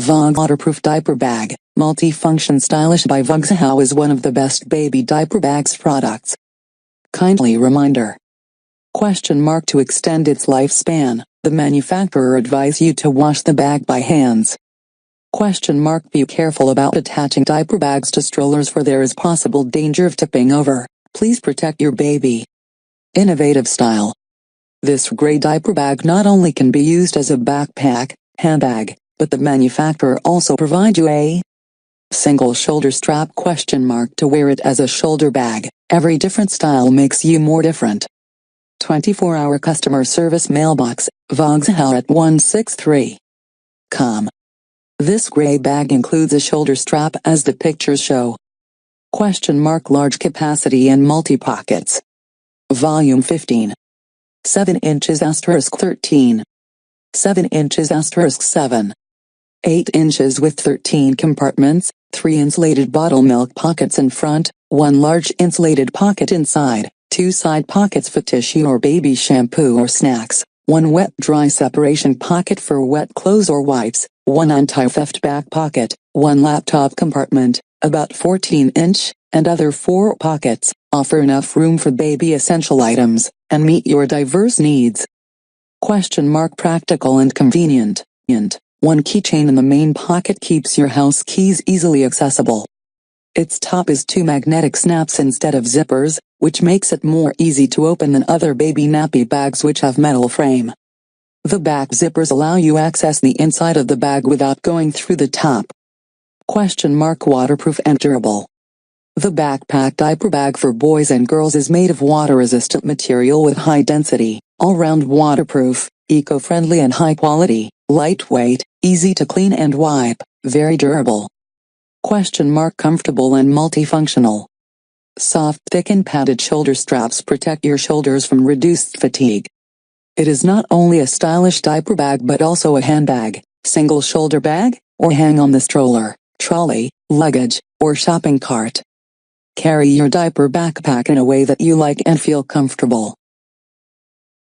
Vogue Waterproof Diaper Bag, Multifunction Stylish by Vogshow is one of the best baby diaper bags products. Kindly reminder. To extend its lifespan, the manufacturer advise you to wash the bag by hands. Be careful about attaching diaper bags to strollers, for there is possible danger of tipping over. Please protect your baby. Innovative style. This gray diaper bag not only can be used as a backpack, handbag, but the manufacturer also provides you a single shoulder strap ? To wear it as a shoulder bag. Every different style makes you more different. 24-hour customer service mailbox, Vogshow at 163.com. This gray bag includes a shoulder strap as the pictures show. Large capacity and multi-pockets. Volume 15. 7 inches * 13. 7 inches * 7. 8 inches with 13 compartments, 3 insulated bottle milk pockets in front, 1 large insulated pocket inside, 2 side pockets for tissue or baby shampoo or snacks, 1 wet-dry separation pocket for wet clothes or wipes, 1 anti-theft back pocket, 1 laptop compartment, about 14-inch, and other 4 pockets, offer enough room for baby essential items, and meet your diverse needs. Practical and convenient. 1 keychain in the main pocket keeps your house keys easily accessible. Its top is 2 magnetic snaps instead of zippers, which makes it more easy to open than other baby nappy bags which have metal frame. The back zippers allow you access the inside of the bag without going through the top. Waterproof and durable. The backpack diaper bag for boys and girls is made of water-resistant material with high density, all-round waterproof, eco-friendly and high-quality, lightweight, easy to clean and wipe, very durable. Comfortable and multifunctional. Soft, thick and padded shoulder straps protect your shoulders from reduced fatigue. It is not only a stylish diaper bag but also a handbag, single shoulder bag, or hang on the stroller, trolley, luggage, or shopping cart. Carry your diaper backpack in a way that you like and feel comfortable.